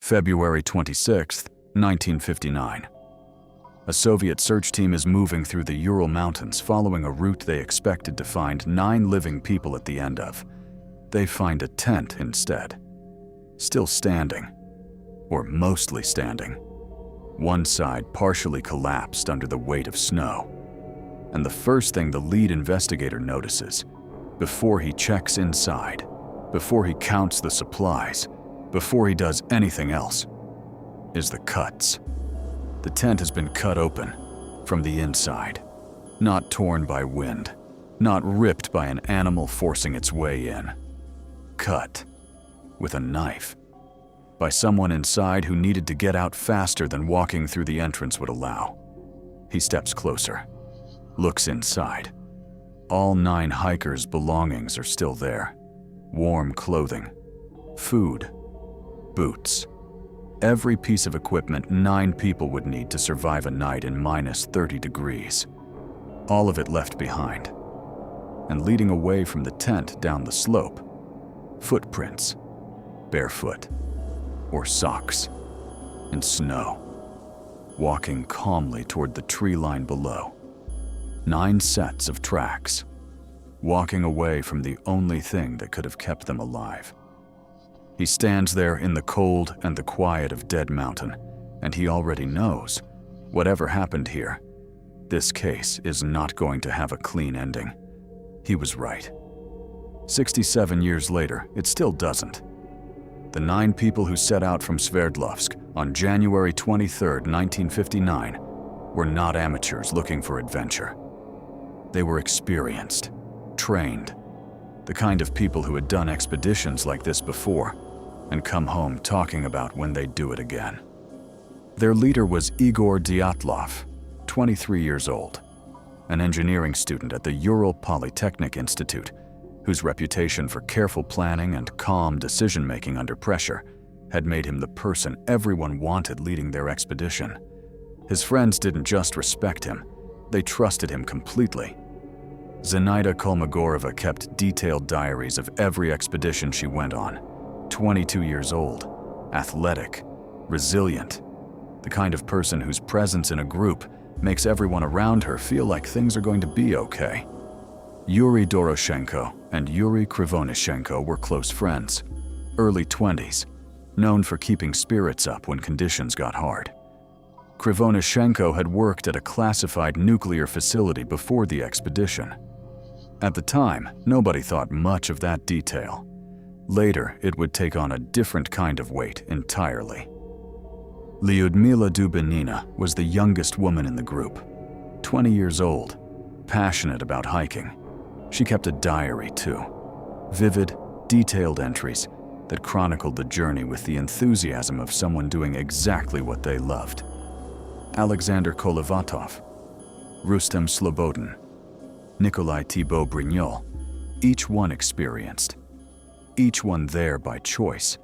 February 26, 1959. A Soviet search team is moving through the Ural Mountains following a route they expected to find 9 living people at the end of. They find a tent instead. Still standing, or mostly standing. One side partially collapsed under the weight of snow. And the first thing the lead investigator notices, before he checks inside, before he counts the supplies, before he does anything else, is the cuts. The tent has been cut open from the inside, not torn by wind, not ripped by an animal forcing its way in. Cut with a knife by someone inside who needed to get out faster than walking through the entrance would allow. He steps closer, looks inside. All 9 hikers' belongings are still there. Warm clothing, food, boots. Every piece of equipment 9 people would need to survive a night in minus 30 degrees. All of it left behind. And leading away from the tent down the slope, footprints, barefoot, or socks, in snow, walking calmly toward the tree line below. 9 sets of tracks, walking away from the only thing that could have kept them alive. He stands there in the cold and the quiet of Dead Mountain, and he already knows, whatever happened here, this case is not going to have a clean ending. He was right. 67 years later, it still doesn't. The 9 people who set out from Sverdlovsk on January 23, 1959, were not amateurs looking for adventure. They were experienced, trained, the kind of people who had done expeditions like this before and come home talking about when they'd do it again. Their leader was Igor Dyatlov, 23 years old, an engineering student at the Ural Polytechnic Institute, whose reputation for careful planning and calm decision-making under pressure had made him the person everyone wanted leading their expedition. His friends didn't just respect him, they trusted him completely. Zenaida Kolmogorova kept detailed diaries of every expedition she went on. 22 years old, athletic, resilient, the kind of person whose presence in a group makes everyone around her feel like things are going to be okay. Yuri Doroshenko and Yuri Krivonishenko were close friends, early 20s, known for keeping spirits up when conditions got hard. Krivonishenko had worked at a classified nuclear facility before the expedition. At the time, nobody thought much of that detail. Later, it would take on a different kind of weight entirely. Lyudmila Dubinina was the youngest woman in the group, 20 years old, passionate about hiking. She kept a diary too, vivid, detailed entries that chronicled the journey with the enthusiasm of someone doing exactly what they loved. Alexander Kolovatov, Rustem Slobodin, Nikolai Thibault-Brignol, each one experienced. Each one there by choice.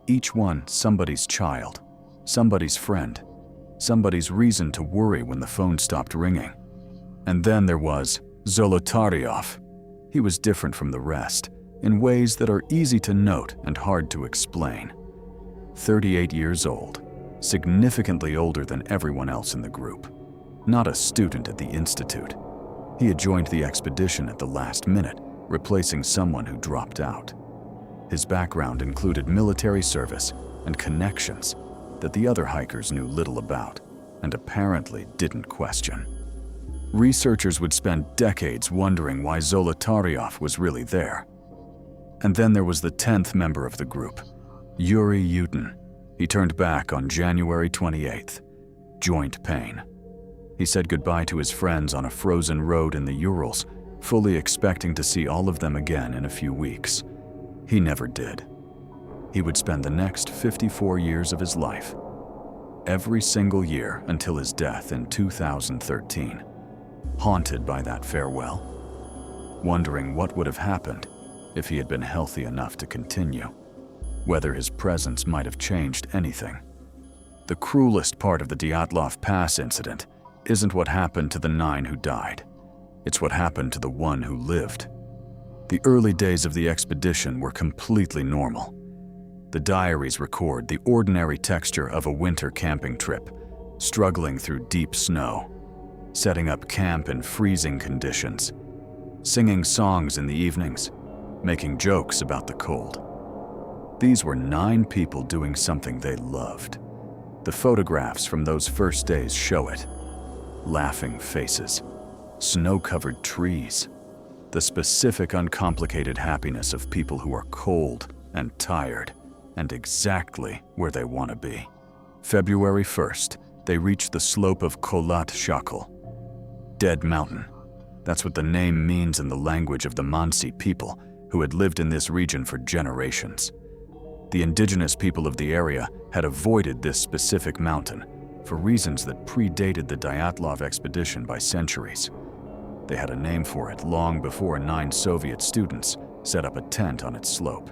Each one somebody's child, somebody's friend, somebody's reason to worry when the phone stopped ringing. And then there was Zolotaryov. He was different from the rest, in ways that are easy to note and hard to explain. 38 years old, significantly older than everyone else in the group. Not a student at the institute. He had joined the expedition at the last minute, replacing someone who dropped out. His background included military service and connections that the other hikers knew little about and apparently didn't question. Researchers would spend decades wondering why Zolotaryov was really there. And then there was the 10th member of the group, Yuri Yudin. He turned back on January 28th, joint pain. He said goodbye to his friends on a frozen road in the Urals, fully expecting to see all of them again in a few weeks. He never did. He would spend the next 54 years of his life, every single year until his death in 2013, haunted by that farewell, wondering what would have happened if he had been healthy enough to continue, whether his presence might have changed anything. The cruelest part of the Dyatlov Pass incident isn't what happened to the 9 who died. It's what happened to the one who lived. The early days of the expedition were completely normal. The diaries record the ordinary texture of a winter camping trip, struggling through deep snow, setting up camp in freezing conditions, singing songs in the evenings, making jokes about the cold. These were 9 people doing something they loved. The photographs from those first days show it. Laughing faces, snow-covered trees, the specific uncomplicated happiness of people who are cold and tired and exactly where they want to be. February 1st, they reached the slope of Kholat Shakal, Dead Mountain. That's what the name means in the language of the Mansi people who had lived in this region for generations. The indigenous people of the area had avoided this specific mountain for reasons that predated the Dyatlov expedition by centuries. They had a name for it long before 9 Soviet students set up a tent on its slope.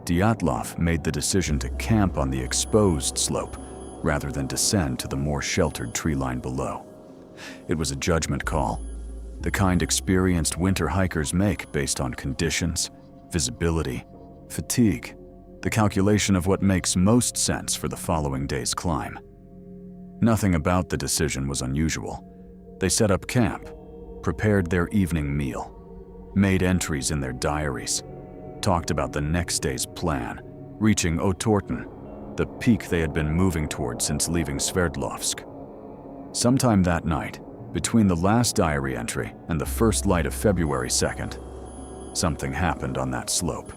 Dyatlov made the decision to camp on the exposed slope rather than descend to the more sheltered tree line below. It was a judgment call, the kind experienced winter hikers make based on conditions, visibility, fatigue, the calculation of what makes most sense for the following day's climb. Nothing about the decision was unusual. They set up camp, prepared their evening meal, made entries in their diaries, talked about the next day's plan, reaching Otorten, the peak they had been moving toward since leaving Sverdlovsk. Sometime that night, between the last diary entry and the first light of February 2nd, something happened on that slope.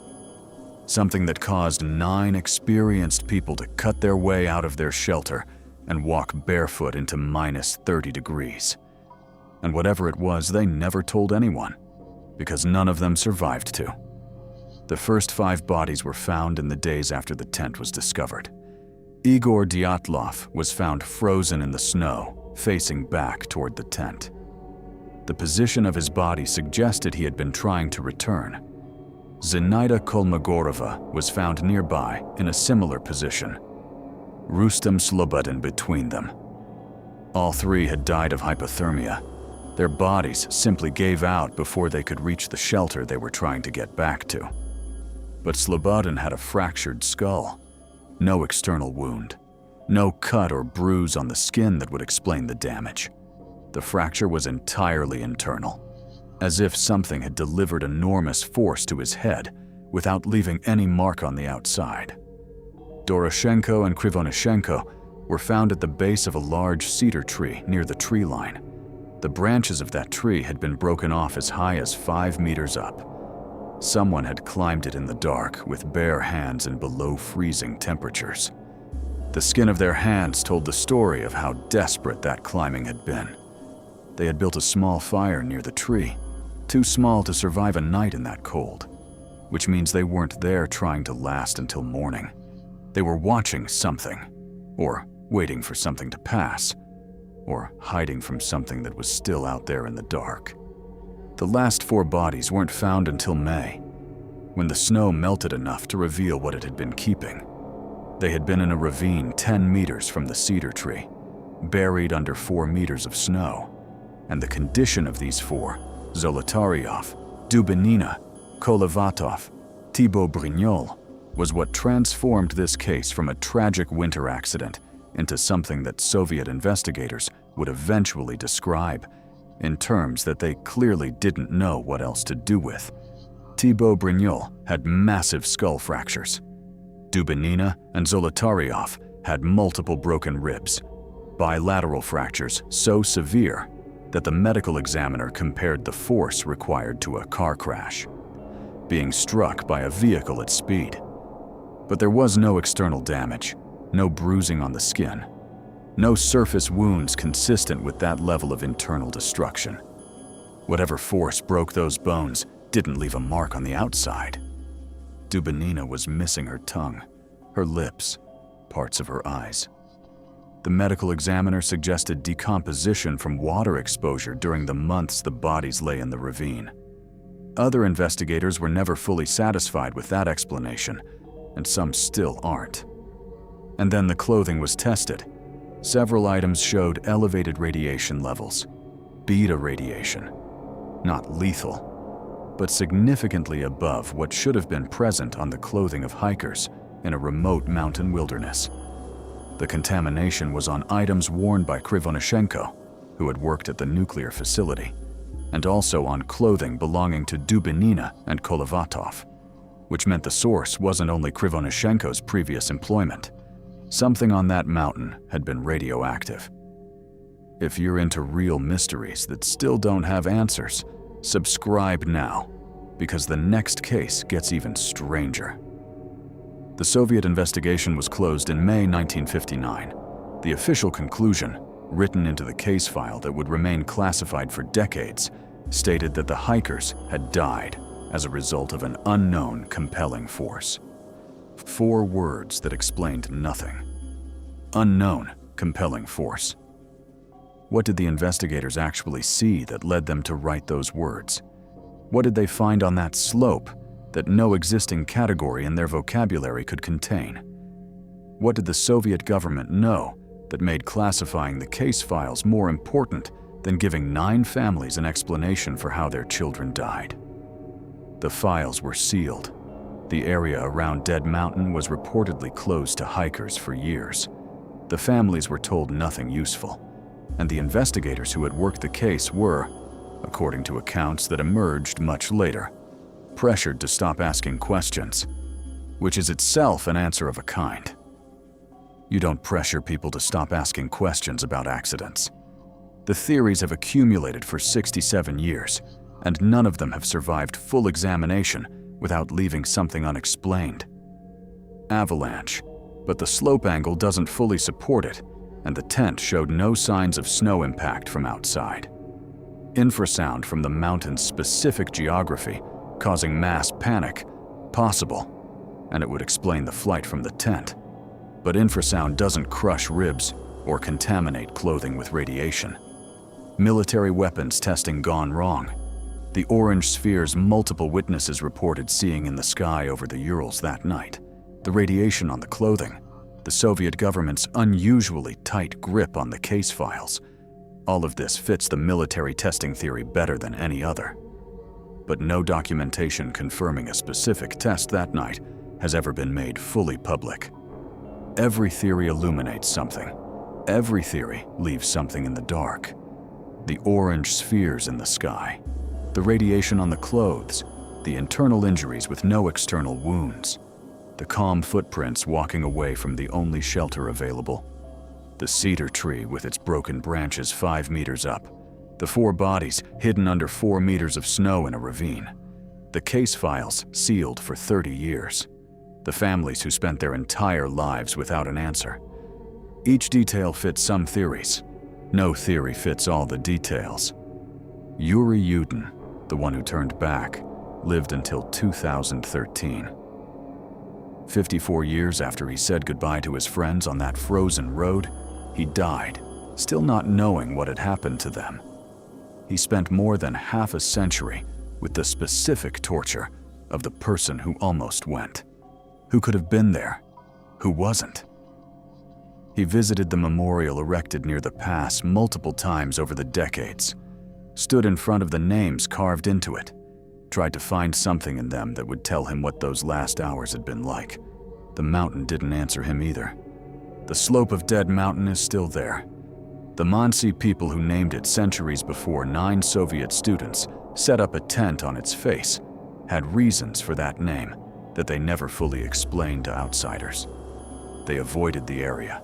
Something that caused 9 experienced people to cut their way out of their shelter and walk barefoot into -30 degrees. And whatever it was, they never told anyone, because none of them survived to. The first 5 bodies were found in the days after the tent was discovered. Igor Dyatlov was found frozen in the snow, facing back toward the tent. The position of his body suggested he had been trying to return. Zenaida Kolmogorova was found nearby in a similar position, Rustem Slobodin between them. All 3 had died of hypothermia. Their bodies simply gave out before they could reach the shelter they were trying to get back to. But Slobodin had a fractured skull, no external wound, no cut or bruise on the skin that would explain the damage. The fracture was entirely internal, as if something had delivered enormous force to his head without leaving any mark on the outside. Doroshenko and Krivonishenko were found at the base of a large cedar tree near the tree line. The branches of that tree had been broken off as high as 5 meters up. Someone had climbed it in the dark with bare hands in below freezing temperatures. The skin of their hands told the story of how desperate that climbing had been. They had built a small fire near the tree, too small to survive a night in that cold, which means they weren't there trying to last until morning. They were watching something, or waiting for something to pass, or hiding from something that was still out there in the dark. The last 4 bodies weren't found until May, when the snow melted enough to reveal what it had been keeping. They had been in a ravine 10 meters from the cedar tree, buried under 4 meters of snow, and the condition of these 4, Zolotaryov, Dubinina, Kolovatov, Thibaut Brignol, was what transformed this case from a tragic winter accident into something that Soviet investigators would eventually describe in terms that they clearly didn't know what else to do with. Thibaut Brignol had massive skull fractures. Dubinina and Zolotaryov had multiple broken ribs, bilateral fractures so severe that the medical examiner compared the force required to a car crash, being struck by a vehicle at speed. But there was no external damage, no bruising on the skin, no surface wounds consistent with that level of internal destruction. Whatever force broke those bones didn't leave a mark on the outside. Dubinina was missing her tongue, her lips, parts of her eyes. The medical examiner suggested decomposition from water exposure during the months the bodies lay in the ravine. Other investigators were never fully satisfied with that explanation, and some still aren't. And then the clothing was tested. Several items showed elevated radiation levels, beta radiation. Not lethal, but significantly above what should have been present on the clothing of hikers in a remote mountain wilderness. The contamination was on items worn by Krivonischenko, who had worked at the nuclear facility, and also on clothing belonging to Dubinina and Kolovatov, which meant the source wasn't only Krivonischenko's previous employment. Something on that mountain had been radioactive. If you're into real mysteries that still don't have answers, subscribe now, because the next case gets even stranger. The Soviet investigation was closed in May 1959. The official conclusion, written into the case file that would remain classified for decades, stated that the hikers had died as a result of an unknown compelling force. 4 words that explained nothing. Unknown compelling force. What did the investigators actually see that led them to write those words? What did they find on that slope that no existing category in their vocabulary could contain? What did the Soviet government know that made classifying the case files more important than giving 9 families an explanation for how their children died? The files were sealed. The area around Dead Mountain was reportedly closed to hikers for years. The families were told nothing useful, and the investigators who had worked the case were, according to accounts that emerged much later, pressured to stop asking questions, which is itself an answer of a kind. You don't pressure people to stop asking questions about accidents. The theories have accumulated for 67 years, and none of them have survived full examination without leaving something unexplained. Avalanche, but the slope angle doesn't fully support it, and the tent showed no signs of snow impact from outside. Infrasound from the mountain's specific geography, causing mass panic, possible, and it would explain the flight from the tent. But infrasound doesn't crush ribs or contaminate clothing with radiation. Military weapons testing gone wrong. The orange spheres multiple witnesses reported seeing in the sky over the Urals that night. The radiation on the clothing. The Soviet government's unusually tight grip on the case files. All of this fits the military testing theory better than any other. But no documentation confirming a specific test that night has ever been made fully public. Every theory illuminates something. Every theory leaves something in the dark. The orange spheres in the sky, the radiation on the clothes, the internal injuries with no external wounds, the calm footprints walking away from the only shelter available, the cedar tree with its broken branches 5 meters up, the 4 bodies hidden under 4 meters of snow in a ravine, the case files sealed for 30 years, the families who spent their entire lives without an answer. Each detail fits some theories. No theory fits all the details. Yuri Yudin, the one who turned back, lived until 2013. 54 years after he said goodbye to his friends on that frozen road, he died, still not knowing what had happened to them. He spent more than half a century with the specific torture of the person who almost went, who could have been there, who wasn't. He visited the memorial erected near the pass multiple times over the decades, stood in front of the names carved into it, tried to find something in them that would tell him what those last hours had been like. The mountain didn't answer him either. The slope of Dead Mountain is still there. The Mansi people who named it centuries before 9 Soviet students set up a tent on its face had reasons for that name that they never fully explained to outsiders. They avoided the area.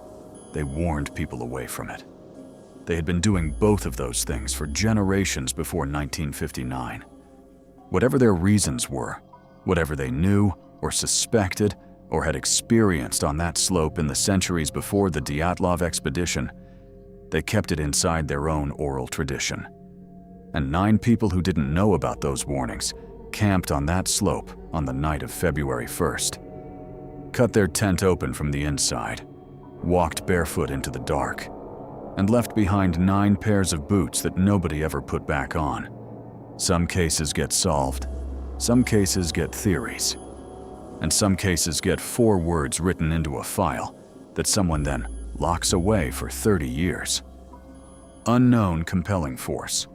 They warned people away from it. They had been doing both of those things for generations before 1959. Whatever their reasons were, whatever they knew or suspected or had experienced on that slope in the centuries before the Dyatlov expedition, they kept it inside their own oral tradition. And 9 people who didn't know about those warnings camped on that slope on the night of February 1st, cut their tent open from the inside, walked barefoot into the dark, and left behind 9 pairs of boots that nobody ever put back on. Some cases get solved, some cases get theories, and some cases get 4 words written into a file that someone then locks away for 30 years. Unknown compelling force.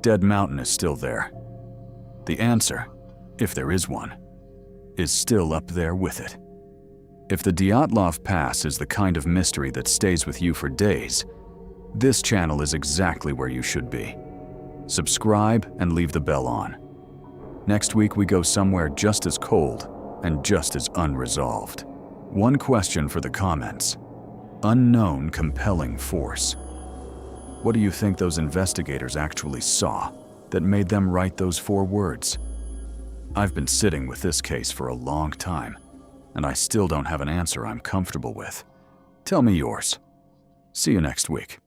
Dead Mountain is still there. The answer, if there is one, is still up there with it. If the Dyatlov Pass is the kind of mystery that stays with you for days, this channel is exactly where you should be. Subscribe and leave the bell on. Next week we go somewhere just as cold and just as unresolved. One question for the comments: unknown compelling force. What do you think those investigators actually saw that made them write those 4 words? I've been sitting with this case for a long time, and I still don't have an answer I'm comfortable with. Tell me yours. See you next week.